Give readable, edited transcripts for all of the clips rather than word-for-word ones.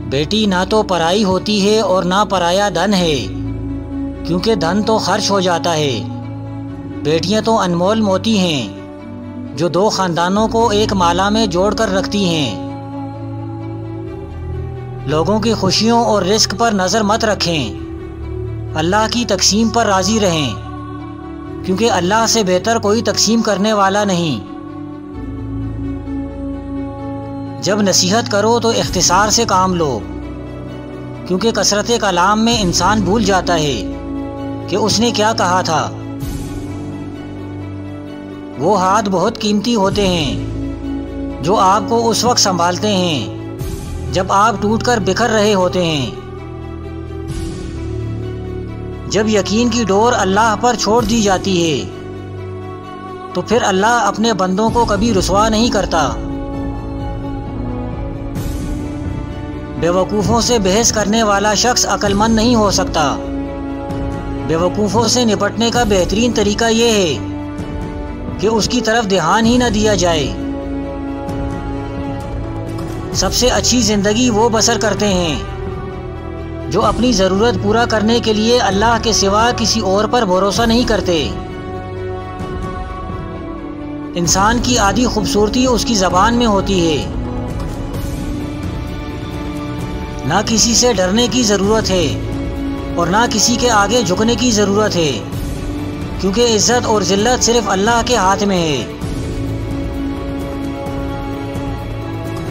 बेटी ना तो पराई होती है और ना पराया धन है, क्योंकि धन तो खर्च हो जाता है। बेटियां तो अनमोल मोती हैं जो दो खानदानों को एक माला में जोड़कर रखती हैं। लोगों की खुशियों और रिस्क पर नज़र मत रखें, अल्लाह की तकसीम पर राज़ी रहें, क्योंकि अल्लाह से बेहतर कोई तकसीम करने वाला नहीं। जब नसीहत करो तो इख्तिसार से काम लो, क्योंकि कसरत कलाम में इंसान भूल जाता है कि उसने क्या कहा था। वो हाथ बहुत कीमती होते हैं जो आपको उस वक्त संभालते हैं जब आप टूटकर बिखर रहे होते हैं। जब यकीन की डोर अल्लाह पर छोड़ दी जाती है तो फिर अल्लाह अपने बंदों को कभी रुसवा नहीं करता। बेवकूफ़ों से बहस करने वाला शख्स अक्लमंद नहीं हो सकता। बेवकूफ़ों से निपटने का बेहतरीन तरीका यह है कि उसकी तरफ ध्यान ही न दिया जाए। सबसे अच्छी ज़िंदगी वो बसर करते हैं जो अपनी ज़रूरत पूरा करने के लिए अल्लाह के सिवा किसी और पर भरोसा नहीं करते। इंसान की आधी खूबसूरती उसकी ज़बान में होती है। ना किसी से डरने की ज़रूरत है और ना किसी के आगे झुकने की ज़रूरत है, क्योंकि इज़्ज़त और ज़िल्लत सिर्फ अल्लाह के हाथ में है।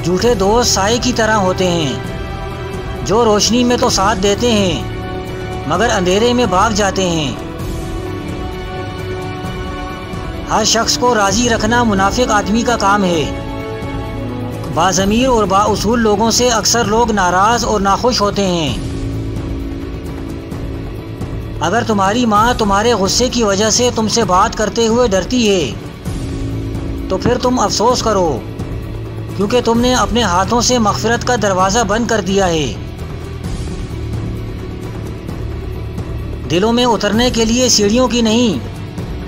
झूठे दोस्त साए की तरह होते हैं जो रोशनी में तो साथ देते हैं मगर अंधेरे में भाग जाते हैं। हर शख्स को राज़ी रखना मुनाफिक आदमी का काम है। बाज़मीर और बाउसूल लोगों से अक्सर लोग नाराज़ और नाखुश होते हैं। अगर तुम्हारी माँ तुम्हारे गुस्से की वजह से तुमसे बात करते हुए डरती है तो फिर तुम अफसोस करो, क्योंकि तुमने अपने हाथों से मग़फ़िरत का दरवाज़ा बंद कर दिया है। दिलों में उतरने के लिए सीढ़ियों की नहीं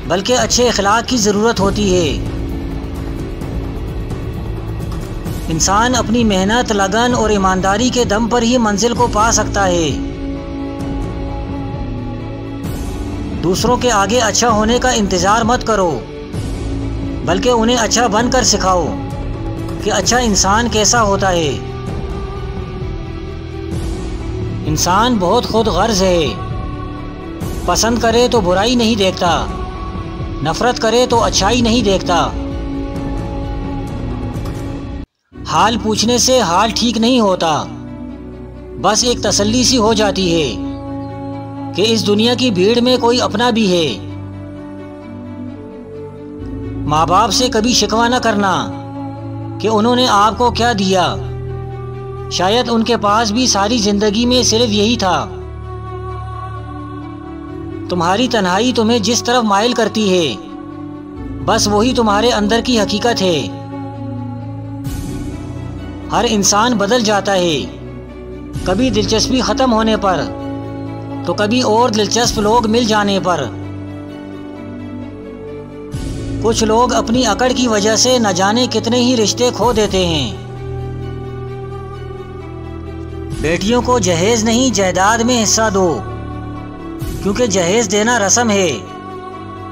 बल्कि अच्छे अखलाक की ज़रूरत होती है। इंसान अपनी मेहनत, लगन और ईमानदारी के दम पर ही मंजिल को पा सकता है। दूसरों के आगे अच्छा होने का इंतज़ार मत करो, बल्कि उन्हें अच्छा बनकर सिखाओ कि अच्छा इंसान कैसा होता है। इंसान बहुत खुद गर्ज है। पसंद करे तो बुराई नहीं देखता, नफ़रत करे तो अच्छाई नहीं देखता। हाल पूछने से हाल ठीक नहीं होता, बस एक तसल्ली सी हो जाती है कि इस दुनिया की भीड़ में कोई अपना भी है। माँ बाप से कभी शिकवा न करना कि उन्होंने आपको क्या दिया, शायद उनके पास भी सारी जिंदगी में सिर्फ यही था। तुम्हारी तन्हाई तुम्हें जिस तरफ माइल करती है बस वही तुम्हारे अंदर की हकीकत है। हर इंसान बदल जाता है, कभी दिलचस्पी ख़त्म होने पर तो कभी और दिलचस्प लोग मिल जाने पर। कुछ लोग अपनी अकड़ की वजह से न जाने कितने ही रिश्ते खो देते हैं। बेटियों को जहेज नहीं जायदाद में हिस्सा दो, क्योंकि जहेज देना रस्म है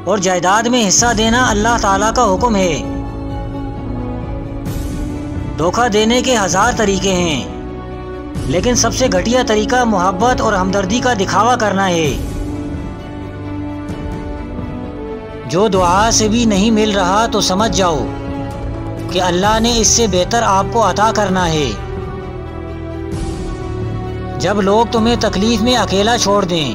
और जायदाद में हिस्सा देना अल्लाह ताला का हुक्म है। धोखा देने के 1000 तरीके हैं, लेकिन सबसे घटिया तरीका मोहब्बत और हमदर्दी का दिखावा करना है। जो दुआ से भी नहीं मिल रहा तो समझ जाओ कि अल्लाह ने इससे बेहतर आपको अता करना है। जब लोग तुम्हें तकलीफ में अकेला छोड़ दें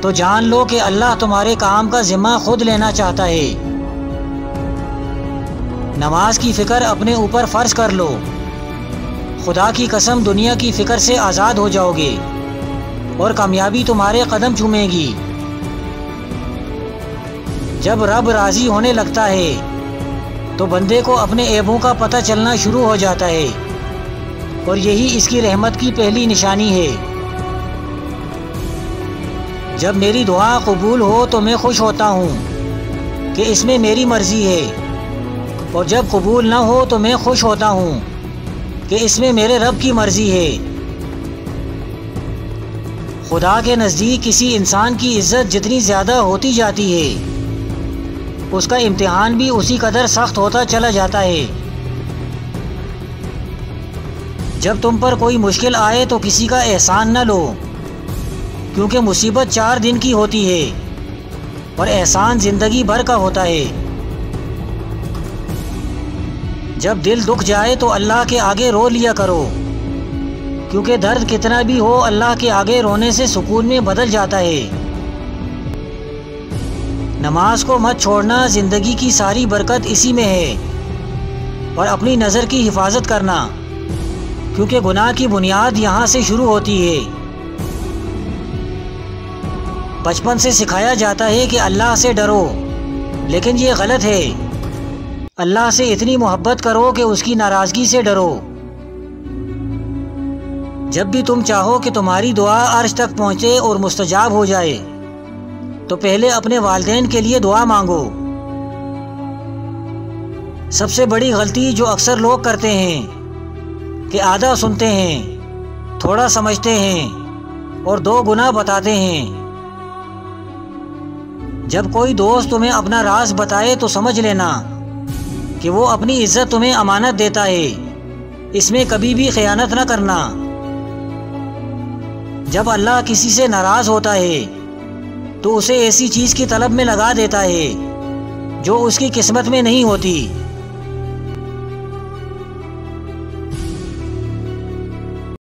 तो जान लो कि अल्लाह तुम्हारे काम का जिम्मा खुद लेना चाहता है। नमाज की फ़िक्र अपने ऊपर फ़र्ज कर लो, खुदा की कसम दुनिया की फ़िक्र से आज़ाद हो जाओगे और कामयाबी तुम्हारे कदम चूमेगी। जब रब राज़ी होने लगता है तो बंदे को अपने ऐबों का पता चलना शुरू हो जाता है और यही इसकी रहमत की पहली निशानी है। जब मेरी दुआ कबूल हो तो मैं खुश होता हूँ कि इसमें मेरी मर्ज़ी है, और जब कबूल ना हो तो मैं खुश होता हूँ कि इसमें मेरे रब की मर्जी है। खुदा के नज़दीक किसी इंसान की इज्जत जितनी ज़्यादा होती जाती है, उसका इम्तिहान भी उसी कदर सख्त होता चला जाता है। जब तुम पर कोई मुश्किल आए तो किसी का एहसान न लो, क्योंकि मुसीबत 4 दिन की होती है और एहसान ज़िंदगी भर का होता है। जब दिल दुख जाए तो अल्लाह के आगे रो लिया करो, क्योंकि दर्द कितना भी हो अल्लाह के आगे रोने से सुकून में बदल जाता है। नमाज को मत छोड़ना, ज़िंदगी की सारी बरकत इसी में है। और अपनी नज़र की हिफाजत करना, क्योंकि गुनाह की बुनियाद यहाँ से शुरू होती है। बचपन से सिखाया जाता है कि अल्लाह से डरो, लेकिन ये गलत है। अल्लाह से इतनी मोहब्बत करो कि उसकी नाराज़गी से डरो। जब भी तुम चाहो कि तुम्हारी दुआ अर्श तक पहुँचे और मुस्तजाब हो जाए, तो पहले अपने वालिदैन के लिए दुआ मांगो। सबसे बड़ी गलती जो अक्सर लोग करते हैं कि आधा सुनते हैं, थोड़ा समझते हैं और 2 गुना बताते हैं। जब कोई दोस्त तुम्हें अपना राज बताए तो समझ लेना कि वो अपनी इज्जत तुम्हें अमानत देता है। इसमें कभी भी खयानत न करना। जब अल्लाह किसी से नाराज़ होता है तो उसे ऐसी चीज़ की तलब में लगा देता है जो उसकी किस्मत में नहीं होती।